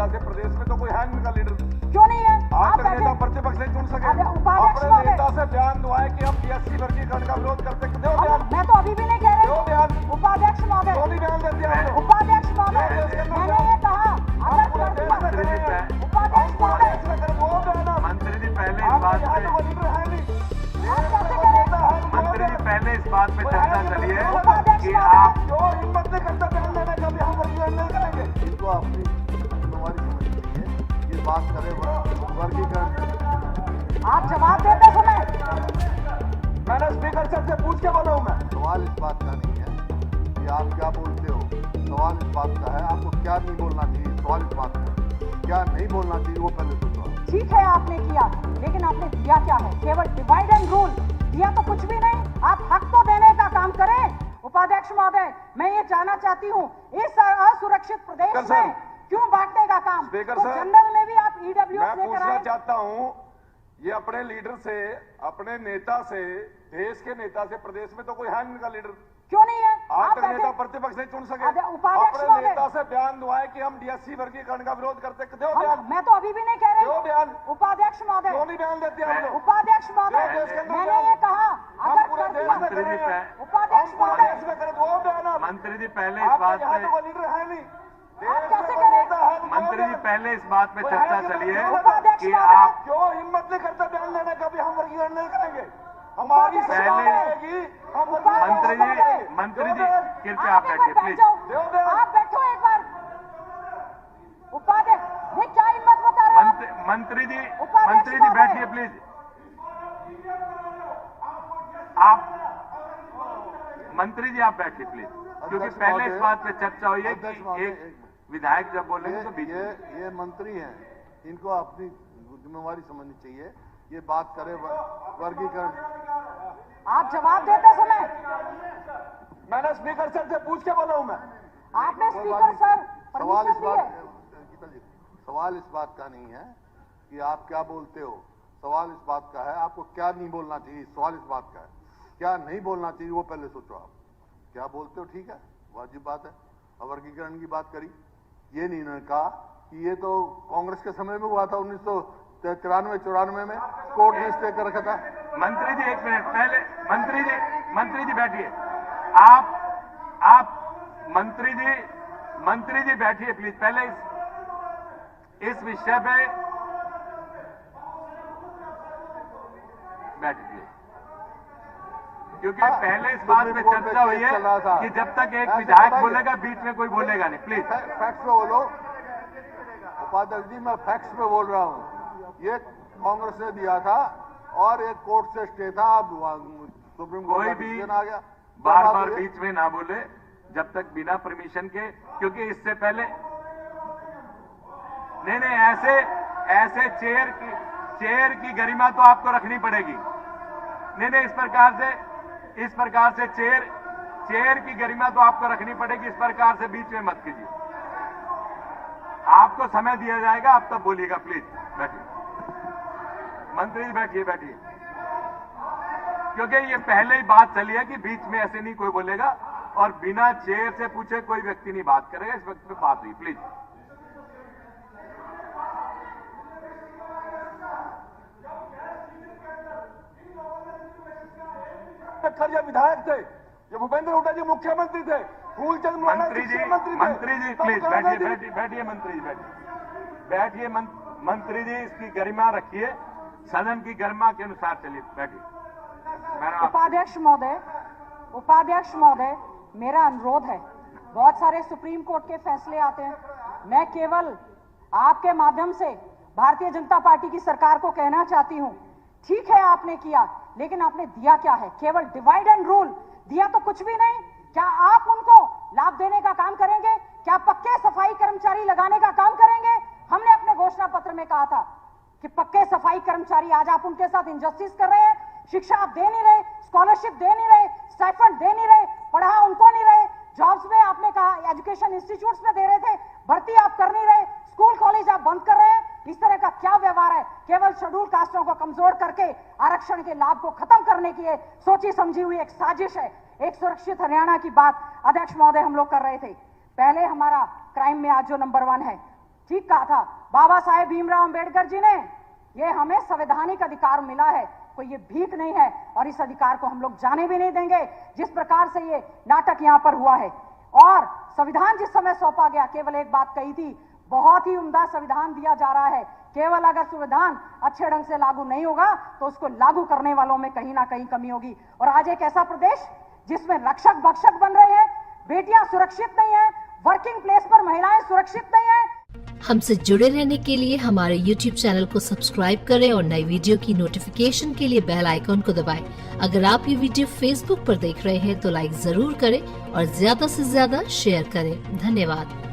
नेता से प्रदेश में तो कोई है नहीं उनका लीडर। क्यों नहीं है? आज तक नेता प्रतिपक्ष नहीं चुन सके। उपाध्यक्ष अपने नेता से बयान दुआए कि हम बीएससी वर्गीकरण का विरोध करते। दो बयान। मैं तो अभी भी नहीं कह रही। दो बयान। उपाध्यक्ष महोदय, दो बयान देते हैं। उपाध्यक्ष महोदय, मैंने ये कहा अगर पूरे देश में खड़े हैं। उपाध्यक्ष महोदय, मंत्री जी पहले इस बात पे मंत्री जी पहले इस बात पे चर्चा चली है कि आप जो हिम्मत नहीं करता बयान देने का भी हम वर्गीकरण नहीं करेंगे। इनको अपनी जिम्मेवारी समझनी चाहिए। ये बात करे वर्गीकरण। आप जवाब देते समय मैंने स्पीकर साहब से पूछ के बोला हूँ मैं। सवाल इस बात का नहीं है कि आप क्या बोलते हो, सवाल इस बात का है आपको क्या नहीं बोलना चाहिए। सवाल इस बात का क्या नहीं बोलना चाहिए वो पहले सोचो। ठीक है आपने किया, लेकिन आपने दिया क्या है? केवल डिवाइड एंड रूल दिया तो कुछ भी नहीं। आप हक तो देने का काम करें। उपाध्यक्ष महोदय, मैं ये जानना चाहती हूँ इस असुरक्षित प्रदेश में क्यों बांटने का काम? स्पीकर तो साहब, जनरल में भी आप ईडब्ल्यूएस मैं लेकर पूछना आए। चाहता हूँ ये अपने लीडर से, अपने नेता से, देश के नेता से प्रदेश में तो कोई है नहीं उनका लीडर। क्यों नहीं है? आज आप तक नेता प्रतिपक्ष नहीं चुन सके। उपाध्यक्ष अपने महोदय, नेता से बयान दुआए कि हम डीएससी वर्गीकरण का विरोध करते। दो बयान। मैं तो अभी भी नहीं कह रही। दो बयान। उपाध्यक्ष महोदय, दो बयान देते हैं हम लोग। उपाध्यक्ष महोदय, मैंने ये कहा हम अगर पूरे कर देश दिया- में खड़े हैं। उपाध्यक्ष हम पूरे महोदय, देश में खड़े। दो बयान। मंत्री जी पहले इस आपके बात यहाँ पे तो वो लीडर है नहीं। आप कैसे करें? मंत्री जी पहले इस बात पे चर्चा चली है उपाध्यक्ष कि महोदय, आप क्यों हिम्मत नहीं करता बयान देने का भी हम वर्गीकरण नहीं करेंगे। हमारी सरकार आएगी, हम मंत्री जी कृपया आप बैठिए प्लीज। आप बैठो एक बार। उपाध्यक्ष, ये क्या हिम्मत बता रहे हैं? मंत्री जी बैठिए प्लीज। आप मंत्री जी आप बैठिए प्लीज, क्योंकि पहले इस बात पे चर्चा हुई है कि एक विधायक जब बोलेंगे तो बीच में ये मंत्री हैं, इनको अपनी जिम्मेवारी समझनी चाहिए। ये बात करे वर्गीकरण। आप जवाब देते समय मैंने स्पीकर सर से पूछ के बोला हूँ मैं। आपने स्पीकर सर सवाल इस परमिशन दी है। बात सवाल इस बात का नहीं है कि आप क्या बोलते हो, सवाल इस बात का है आपको क्या नहीं बोलना चाहिए। सवाल इस बात का है क्या नहीं बोलना चाहिए वो पहले सोचो। आप क्या बोलते हो ठीक है, वाजिब बात है। अब वर्गीकरण की बात करी, ये नहीं उन्होंने कहा कि ये तो कांग्रेस के समय में हुआ था 1993-94 में कोर्ट ने स्टे कर रखा था। मंत्री जी एक मिनट पहले मंत्री जी बैठिए। आप मंत्री जी बैठिए प्लीज। पहले इस विषय पे बैठिए, क्योंकि पहले इस बात पे चर्चा हुई है कि जब तक एक विधायक बोलेगा बीच में कोई बोलेगा नहीं। प्लीज फैक्ट्स पे बोलो। उपाध्यक्ष जी मैं फैक्ट्स पे बोल रहा हूँ। ये कांग्रेस ने दिया था और एक कोर्ट से स्टे था। अब सुप्रीम कोर्ट कोई का भी डिसीजन आ गया। बार बीच में ना बोले जब तक बिना परमिशन के, क्योंकि इससे पहले नहीं ऐसे चेयर की गरिमा तो आपको रखनी पड़ेगी। नहीं इस प्रकार से चेयर की गरिमा तो आपको रखनी पड़ेगी। इस प्रकार से बीच में मत कीजिए। आपको समय दिया जाएगा, आप तब बोलिएगा। प्लीज बैठिए मंत्री जी, बैठिए क्योंकि ये पहले ही बात चली है कि बीच में ऐसे नहीं कोई बोलेगा और बिना चेयर से पूछे कोई व्यक्ति नहीं बात करेगा। इस वक्त पे बात हुई। प्लीज खड़िया विधायक थे, जब भूपेंद्र हुड्डा जी मुख्यमंत्री थे, फूलचंद मुराना मंत्री जी प्लीज बैठिए। मंत्री जी बैठिए। मंत्री जी इसकी गरिमा रखिए, सदन की गरिमा के अनुसार चलिए। बैठिए। उपाध्यक्ष महोदय, मेरा अनुरोध है, बहुत सारे सुप्रीम कोर्ट के फैसले आते हैं। मैं केवल आपके माध्यम से भारतीय जनता पार्टी की सरकार को कहना चाहती हूं, ठीक है आपने किया, लेकिन आपने दिया क्या है? केवल डिवाइड एंड रूल दिया तो कुछ भी नहीं। क्या आप उनको लाभ देने का काम करेंगे? क्या पक्के सफाई कर्मचारी लगाने का काम करेंगे? हमने अपने घोषणा पत्र में कहा था कि पक्के सफाई कर्मचारी, आज आप उनके साथ इंजस्टिस कर रहे हैं। शिक्षा आप दे नहीं रहे, स्कॉलरशिप दे नहीं रहे, स्टाइपेंड दे नहीं रहे, पढ़ा उनको नहीं रहे। जॉब्स में आपने कहा एजुकेशन इंस्टीट्यूट्स में दे रहे थे, भर्ती आप कर नहीं रहे, स्कूल कॉलेज आप बंद कर रहे हैं। इस तरह का क्या व्यवहार है? केवल शेड्यूल कास्टों को कमजोर करके आरक्षण के लाभ को खत्म करने की ये सोची समझी हुई एक साजिश है। एक सुरक्षित हरियाणा की बात अध्यक्ष महोदय हम लोग कर रहे थे। पहले हमारा क्राइम में आज जो नंबर 1 है, ठीक कहा था बाबा साहेब भीमराव अंबेडकर जी ने, ये हमें संवैधानिक अधिकार मिला है, कोई ये भीख नहीं है और इस अधिकार को हम लोग जाने भी नहीं देंगे। जिस प्रकार से ये नाटक यहाँ पर हुआ है और संविधान जिस समय सौंपा गया, केवल एक बात कही थी, बहुत ही उम्दा संविधान दिया जा रहा है, केवल अगर संविधान अच्छे ढंग से लागू नहीं होगा तो उसको लागू करने वालों में कहीं ना कहीं कमी होगी। और आज एक ऐसा प्रदेश जिसमें रक्षक भक्षक बन रहे हैं, बेटियां सुरक्षित नहीं है, वर्किंग प्लेस पर महिलाएं सुरक्षित नहीं है। हमसे जुड़े रहने के लिए हमारे YouTube चैनल को सब्सक्राइब करें और नई वीडियो की नोटिफिकेशन के लिए बेल आइकॉन को दबाएं। अगर आप ये वीडियो Facebook पर देख रहे हैं तो लाइक जरूर करें और ज्यादा से ज्यादा शेयर करें। धन्यवाद।